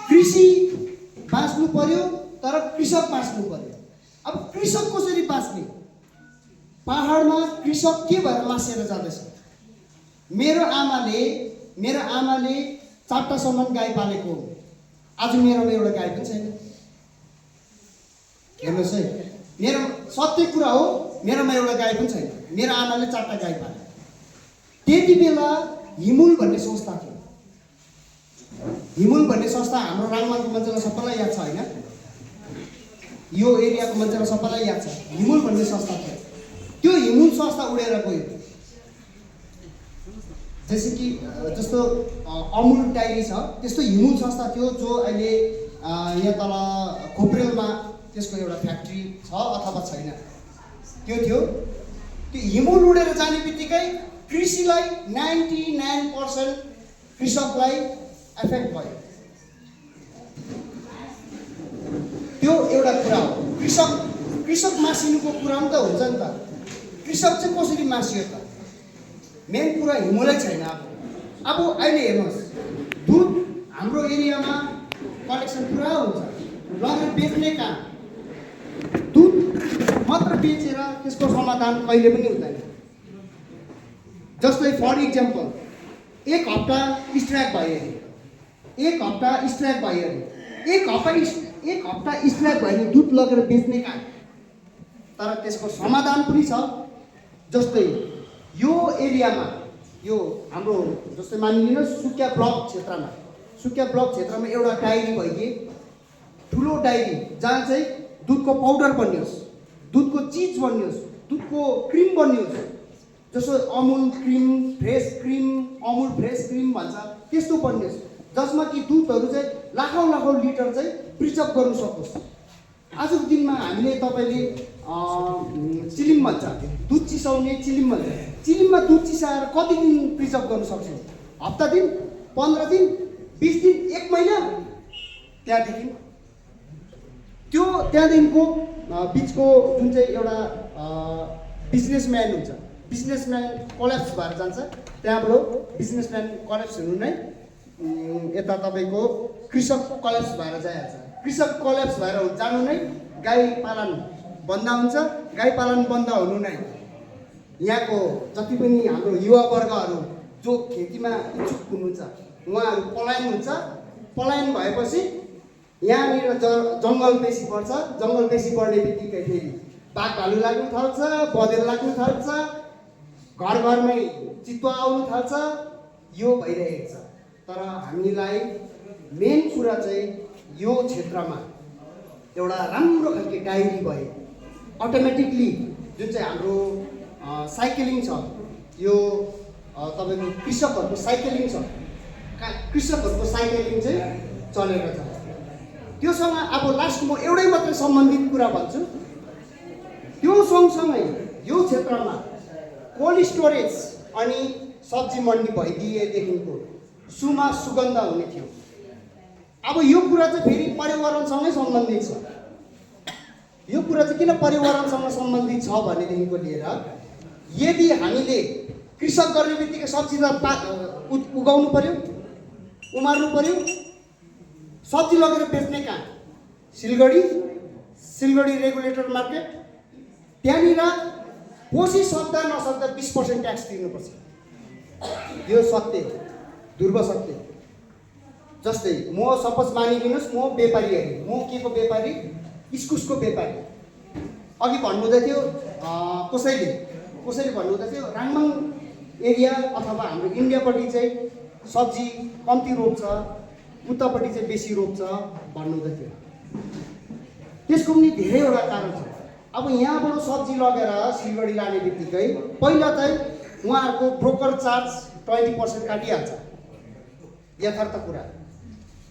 कृषि बाँच्नु पर्यो तर कृषक बाँच्नु पर्यो। अब कृषक कसरी बाँच्ने? पहाडमा कृषक के भएर लासेर जाँदैछ? मेरो आमाले 4टासम्म गाई पालेको हो। आज मेरोमा एउटा गाई पनि छैन। हेर्नुहोस् है, मेरो सत्य कुरा हो, मेरोमा एउटा गाई पनि छैन। मेरो आमाले 4टा गाई पाले। त्यति बेला हिमुल भन्ने संस्था थियो। हिमुल भन्ने संस्था हाम्रो राङमालको मान्छेलाई सबैलाई याद छ होइन? यो एरियाको मान्छेलाई सबैलाई याद छ। हिमुल भन्ने संस्था थियो। त्यो हिमुल संस्था उडेर गयो। जस्तो अमुल डायरी छ, त्यस्तो हिमुल संस्था थियो जो अहिले यहाँ तल खोप्रेलमा त्यसको एउटा फ्याक्ट्री छ अथवा छैन, त्यो थियो। त्यो हिमुल उडेर जाने बित्तिकै कृषिलाई 99% कृषकलाई एफेक्ट भयो। त्यो एउटा कुरा हो। कृषक मासिनुको कुरा पनि त हुन्छ नि त। कृषक चाहिँ कसरी मासियो त? मेन कुरा हिमुलै छैन। अब अहिले हेर्नुहोस्, दुध हाम्रो एरियामा कलेक्सन पुरा हुन्छ, लगेर बेच्ने काम। दुध मात्र बेचेर त्यसको समाधान कहिले पनि हुँदैन। जस्तै फर इक्जाम्पल, एक हप्ता स्ट्राइक भयो अरे, एक हप्ता स्ट्राइक भयो भने दुध लगेर बेच्ने काम। तर त्यसको समाधान पनि छ। जस्तै यो एरियामा, यो हाम्रो जस्तै मानिलिनुहोस् सुकिया ब्लक क्षेत्रमा एउटा डायरी भइदिए, ठुलो डायरी, जहाँ चाहिँ दुधको पाउडर बनियोस्, दुधको चिज बनियोस्, दुधको क्रिम बनियोस्। जस्तो अमुल फ्रेस क्रिम भन्छ, त्यस्तो बनियोस्, जसमा कि दुधहरू चाहिँ लाखौँ लिटर चाहिँ प्रिजर्भ गर्नु सकोस्। आजको दिनमा हामीले तपाईँले चिलिम भन्छ, दुध चिसाउने चिलिम भन्छ। चिलिममा दुध चिसाएर कति दिन प्रिजर्भ गर्नु सक्छौँ? हप्ता दिन, 15 दिन, 20 दिन, 1 महिना। त्यहाँदेखिको बिचको जुन चाहिँ एउटा बिजनेसम्यान हुन्छ, बिजनेसम्यान कोल्याप्स भएर जान्छ। त्यहाँबाट बिजनेसम्यान कोल्याप्स हुनु नै यता तपाईँको कृषक कोल्याप्स भएर जाइहाल्छ। कृषक कोल्याप्स भएर जानु नै गाई पालन बन्द हुन्छ। गाई पालन बन्द हुनु नै यहाँको जति पनि हाम्रो युवावर्गहरू जो खेतीमा इच्छुक हुनुहुन्छ उहाँहरू पलायन हुन्छ। पलायन भएपछि यहाँनिर जङ्गल बेसी बढ्छ। जङ्गल बेसी बढ्ने बित्तिकै फेरि बाघ भालु लाग्नु थाल्छ, बँदेल लाग्नु थाल्छ, घर घरमै चितुवा आउनु थाल्छ। यो भइरहेको छ। तर हामीलाई मेन कुरा चाहिँ यो क्षेत्रमा एउटा राम्रो खालको डायरी भए अटोमेटिकली जुन चाहिँ हाम्रो साइक्लिङ छ, यो तपाईँको कृषकहरूको साइक्लिङ छ, कृषकहरूको साइक्लिङ चाहिँ चलेर छ। त्योसँग अब लास्ट म एउटै मात्रै सम्बन्धित कुरा भन्छु। त्यो सँगसँगै यो क्षेत्रमा कोल्ड स्टोरेज अनि सब्जी मन्डी भइदिएदेखिको सुगन्ध हुने थियो। अब यो कुरा चाहिँ फेरि पर्यावरणसँगै सम्बन्धित छ। यो कुरा चाहिँ किन पर्यावरणसँग सम्बन्धित छ भनेदेखिको लिएर, यदि हामीले कृषक गर्ने बित्तिकै सब्जी त उगाउनु पर्यो, उमार्नु पर्यो। सब्जी लगेर बेच्ने काम सिलगढी रेगुलेटर मार्केट, त्यहाँनिर कोसी सक्दा नसक्दा 20% ट्याक्स तिर्नुपर्छ। यो सत्य, ध्रुव सत्य। जस्तै म सपोज मानिदिनुहोस्, म व्यापारी अरे, म के को व्यापारी? इस्कुसको व्यापारी। अघि भन्नुहुँदै थियो कसैले भन्नुहुँदै थियो राङमाङ एरिया अथवा हाम्रो इन्डियापट्टि चाहिँ सब्जी कम्ती रोप्छ, उतापट्टि चाहिँ बेसी रोप्छ भन्नुहुँदै थियो। त्यसको पनि धेरैवटा कारण छ। अब यहाँबाट सब्जी लगेर सिलगढी लाने बित्तिकै पहिला चाहिँ उहाँहरूको ब्रोकर चार्ज 20% काटिहाल्छ। यथार्थ कुरा,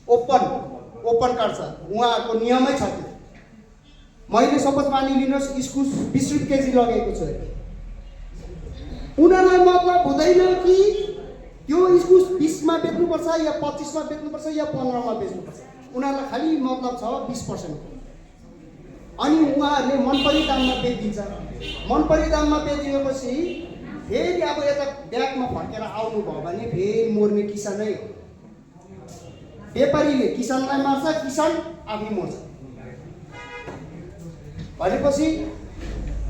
ओपन काट्छ, उहाँहरूको नियमै छ त्यो। मैले सपोज मानिलिनुहोस् इस्कुस 20 रुपियाँ केजी लगेको छु, उनीहरूलाई मतलब हुँदैन कि त्यो इस्कुस 20 मा बेच्नुपर्छ या 25 मा बेच्नुपर्छ या 15 मा बेच्नुपर्छ। उनीहरूलाई खालि मतलब छ 20%। अनि उहाँहरूले मनपरी दाममा बेचिदिन्छ। मनपरी दाममा बेचिएपछि फेरि अब यता ब्यागमा फर्केर आउनुभयो भने फेरि मर्ने किसानै हो। व्यापारीले किसानलाई मार्छ, किसान आफै मर्छ। भनेपछि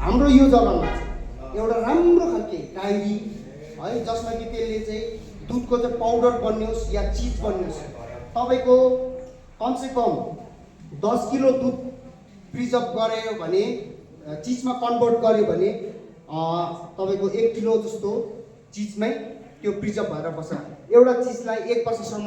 हाम्रो यो जग्गामा एउटा राम्रो खालके डायरी है, जसमा कि त्यसले चाहिँ दुधको चाहिँ पाउडर बन्योस् या चिज बन्योस्, तपाईँको कमसेकम 10 किलो दुध प्रिजर्भ गर्यो भने, चिजमा कन्भर्ट गर्यो भने तपाईँको 1 किलो जस्तो चिजमै त्यो प्रिजर्भ भएर बस्छ। एउटा चिजलाई 1 वर्षसम्म